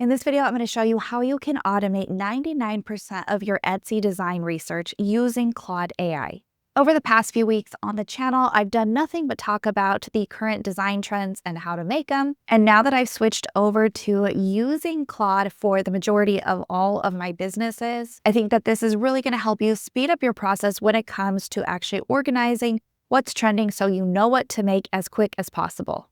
In this video, I'm going to show you how you can automate 99% of your Etsy design research using Claude AI. Over the past few weeks on the channel, I've done nothing but talk about the current design trends and how to make them. And now that I've switched over to using Claude for the majority of all of my businesses, I think that this is really going to help you speed up your process when it comes to actually organizing what's trending so you know what to make as quick as possible.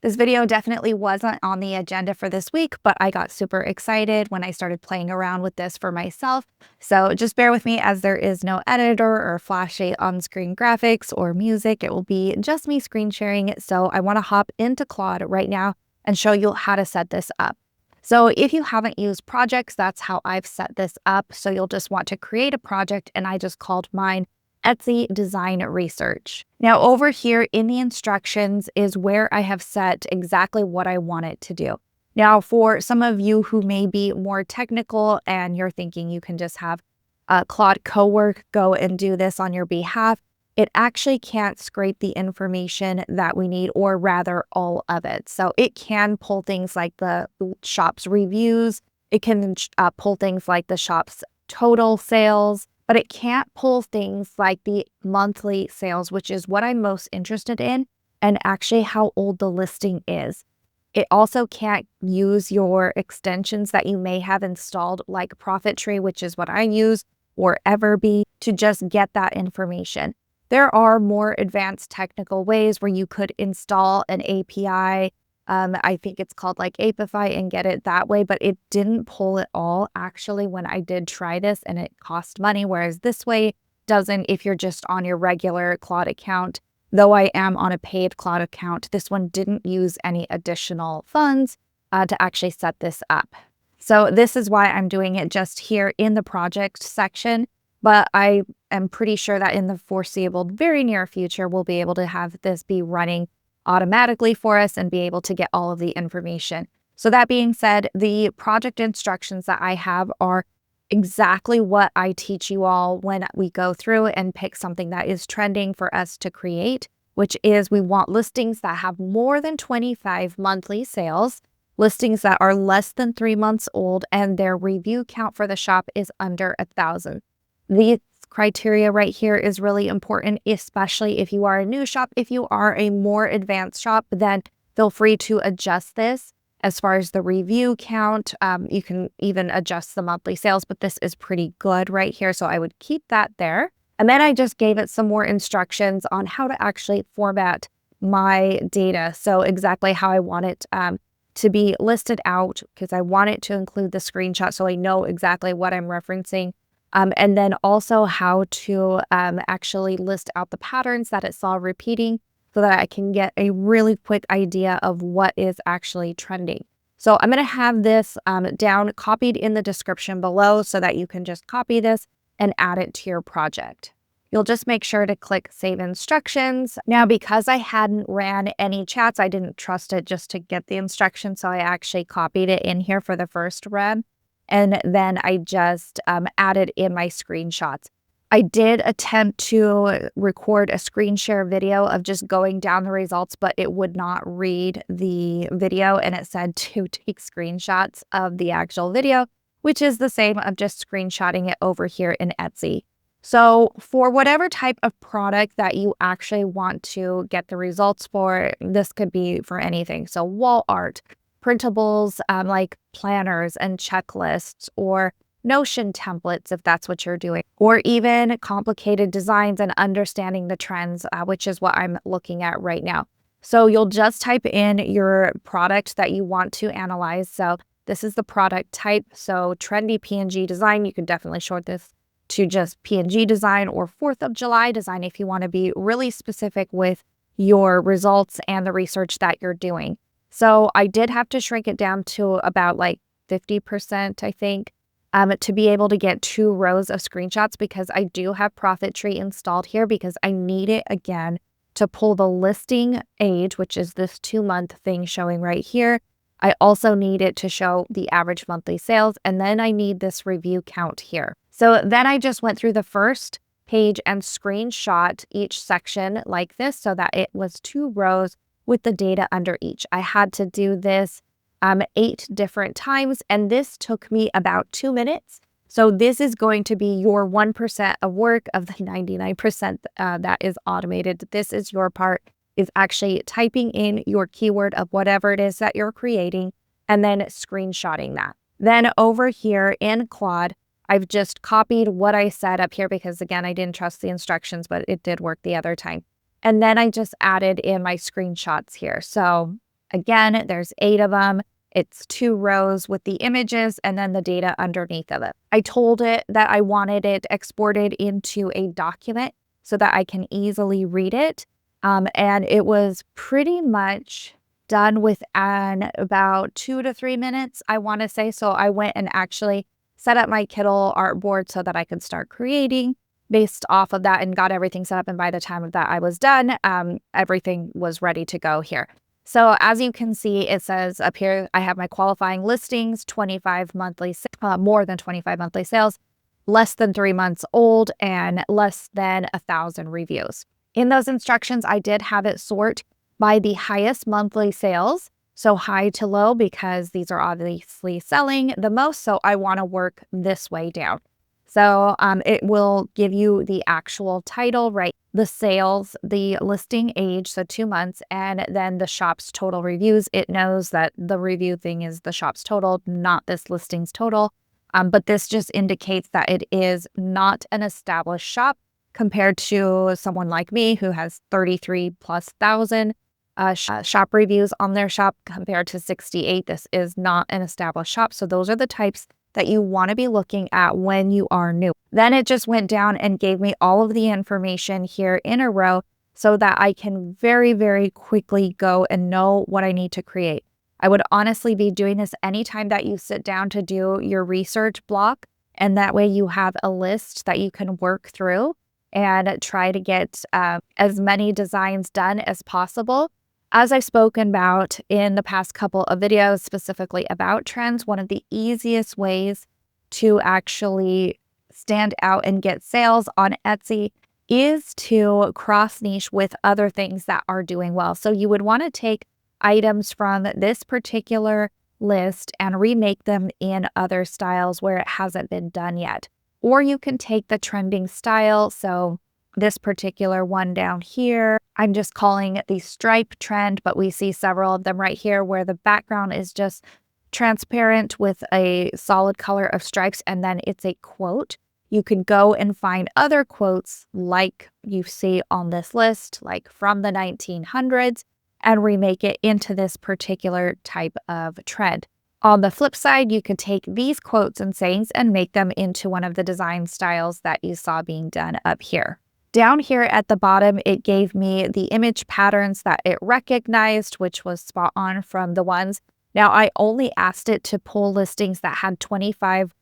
This video definitely wasn't on the agenda for this week, but I got super excited when I started playing around with this for myself. So just bear with me as there is no editor or flashy on-screen graphics or music. It will be just me screen sharing. So I want to hop into Claude right now and show you how to set this up. So if you haven't used projects, that's how I've set this up. So you'll just want to create a project, and I just called mine Etsy Design Research. Now over here in the instructions is where I have set exactly what I want it to do. Now for some of you who may be more technical and you're thinking you can just have Claude Cowork go and do this on your behalf, it actually can't scrape the information that we need, or rather all of it. So it can pull things like the shop's reviews, it can pull things like the shop's total sales, but it can't pull things like the monthly sales, which is what I'm most interested in, and actually how old the listing is. It also can't use your extensions that you may have installed, like Profit Tree, which is what I use, or Everbee, to just get that information. There are more advanced technical ways where you could install an API. I think it's called like Apify, and get it that way, but it didn't pull it all actually when I did try this, and it cost money, whereas this way doesn't if you're just on your regular Claude account. Though I am on a paid Claude account, this one didn't use any additional funds to actually set this up. So this is why I'm doing it just here in the project section, but I am pretty sure that in the foreseeable, very near future, we'll be able to have this be running automatically for us and be able to get all of the information. So that being said, the project instructions that I have are exactly what I teach you all when we go through and pick something that is trending for us to create, which is we want listings that have more than 25 monthly sales, listings that are less than 3 months old, and their review count for the shop is under 1,000. These criteria right here is really important, especially if you are a new shop. If you are a more advanced shop, then feel free to adjust this. As far as the review count, you can even adjust the monthly sales, but this is pretty good right here, so I would keep that there. And then I just gave it some more instructions on how to actually format my data, so exactly how I want it to be listed out, because I want it to include the screenshot so I know exactly what I'm referencing. And then also how to actually list out the patterns that it saw repeating so that I can get a really quick idea of what is actually trending. So I'm going to have this down copied in the description below so that you can just copy this and add it to your project. You'll just make sure to click Save Instructions. Now, because I hadn't ran any chats, I didn't trust it just to get the instructions, so I actually copied it in here for the first run. And then I just added in my screenshots. I did attempt to record a screen share video of just going down the results, but it would not read the video, and it said to take screenshots of the actual video, which is the same of just screenshotting it over here in Etsy. So for whatever type of product that you actually want to get the results for, this could be for anything. So wall art, printables like planners and checklists, or Notion templates if that's what you're doing, or even complicated designs and understanding the trends, which is what I'm looking at right now. So you'll just type in your product that you want to analyze. So this is the product type. So trendy PNG design, you can definitely short this to just PNG design, or 4th of July design if you want to be really specific with your results and the research that you're doing. So I did have to shrink it down to about like 50%, I think, to be able to get 2 rows of screenshots, because I do have Profit Tree installed here because I need it again to pull the listing age, which is this 2-month thing showing right here. I also need it to show the average monthly sales, and then I need this review count here. So then I just went through the first page and screenshot each section like this so that it was 2 rows with the data under each. I had to do this 8 different times, and this took me about 2 minutes. So this is going to be your 1% of work of the 99% that is automated. This is your part, is actually typing in your keyword of whatever it is that you're creating and then screenshotting that. Then over here in Claude, I've just copied what I said up here because, again, I didn't trust the instructions, but it did work the other time. And then I just added in my screenshots here. So again, there's 8 of them. It's 2 rows with the images and then the data underneath of it. I told it that I wanted it exported into a document so that I can easily read it. And it was pretty much done within about 2 to 3 minutes, I want to say. So I went and actually set up my Kindle artboard so that I could start creating based off of that and got everything set up. And by the time that I was done, everything was ready to go here. So as you can see, it says up here, I have my qualifying listings, 25 monthly, more than 25 monthly sales, less than 3 months old, and less than 1,000 reviews. In those instructions, I did have it sort by the highest monthly sales, so high to low, because these are obviously selling the most. So I want to work this way down. So it will give you the actual title, right? The sales, the listing age, so 2 months, and then the shop's total reviews. It knows that the review thing is the shop's total, not this listing's total. But this just indicates that it is not an established shop compared to someone like me who has 33,000+ shop reviews on their shop compared to 68. This is not an established shop. So those are the types that you want to be looking at when you are new. Then it just went down and gave me all of the information here in a row so that I can very, very quickly go and know what I need to create. I would honestly be doing this anytime that you sit down to do your research block, and that way you have a list that you can work through and try to get as many designs done as possible. As I've spoken about in the past couple of videos, specifically about trends, one of the easiest ways to actually stand out and get sales on Etsy is to cross niche with other things that are doing well. So you would want to take items from this particular list and remake them in other styles where it hasn't been done yet. Or you can take the trending style. So this particular one down here, I'm just calling it the stripe trend, but we see several of them right here where the background is just transparent with a solid color of stripes, and then it's a quote. You can go and find other quotes like you see on this list, like from the 1900s, and remake it into this particular type of trend. On the flip side, you could take these quotes and sayings and make them into one of the design styles that you saw being done up here. Down here at the bottom, it gave me the image patterns that it recognized, which was spot on from the ones. Now, I only asked it to pull listings that had 25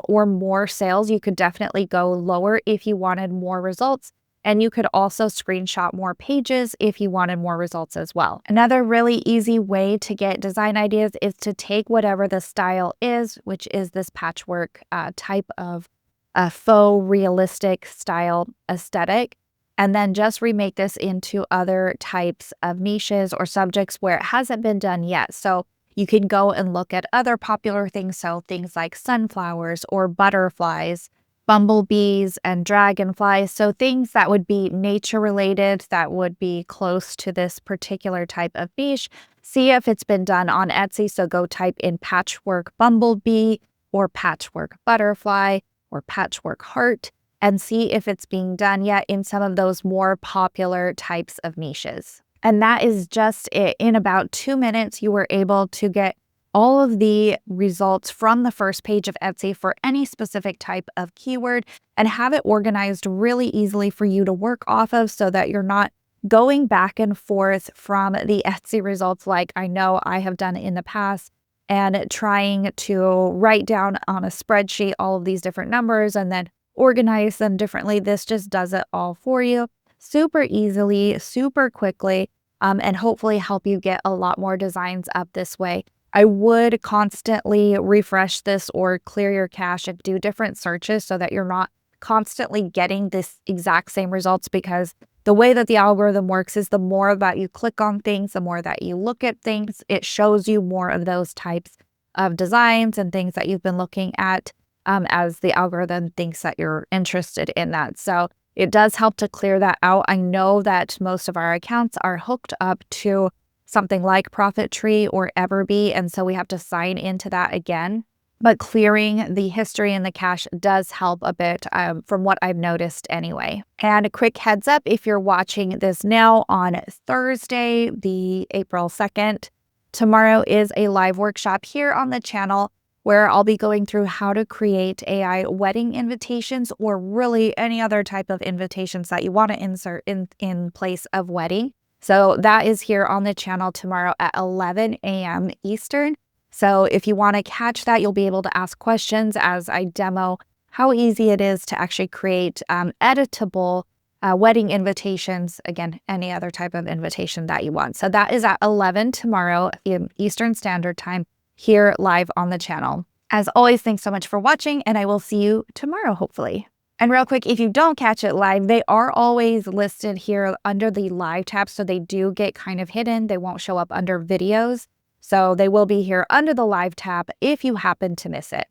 or more sales. You could definitely go lower if you wanted more results. And you could also screenshot more pages if you wanted more results as well. Another really easy way to get design ideas is to take whatever the style is, which is this patchwork type of a faux realistic style aesthetic, and then just remake this into other types of niches or subjects where it hasn't been done yet. So you can go and look at other popular things. So things like sunflowers or butterflies, bumblebees and dragonflies. So things that would be nature related, that would be close to this particular type of niche. See if it's been done on Etsy. So go type in patchwork bumblebee or patchwork butterfly or patchwork heart and see if it's being done yet in some of those more popular types of niches. And that is just it. In about 2 minutes, you were able to get all of the results from the first page of Etsy for any specific type of keyword and have it organized really easily for you to work off of so that you're not going back and forth from the Etsy results like I know I have done in the past, and trying to write down on a spreadsheet all of these different numbers and then organize them differently. This just does it all for you super easily, super quickly, and hopefully help you get a lot more designs up this way. I would constantly refresh this or clear your cache and do different searches so that you're not constantly getting this exact same results, because the way that the algorithm works is the more that you click on things, the more that you look at things, it shows you more of those types of designs and things that you've been looking at, as the algorithm thinks that you're interested in that. So it does help to clear that out. I know that most of our accounts are hooked up to something like Profit Tree or Everbee, and so we have to sign into that again. But clearing the history and the cache does help a bit, from what I've noticed anyway. And a quick heads up, if you're watching this now on Thursday, the April 2nd, tomorrow is a live workshop here on the channel where I'll be going through how to create AI wedding invitations, or really any other type of invitations that you want to insert in place of wedding. So that is here on the channel tomorrow at 11 a.m. Eastern. So if you want to catch that, you'll be able to ask questions as I demo how easy it is to actually create editable wedding invitations. Again, any other type of invitation that you want. So that is at 11 tomorrow Eastern Standard Time here live on the channel. As always, thanks so much for watching, and I will see you tomorrow, hopefully. And real quick, if you don't catch it live, they are always listed here under the live tab, so they do get kind of hidden. They won't show up under videos. So they will be here under the live tab if you happen to miss it.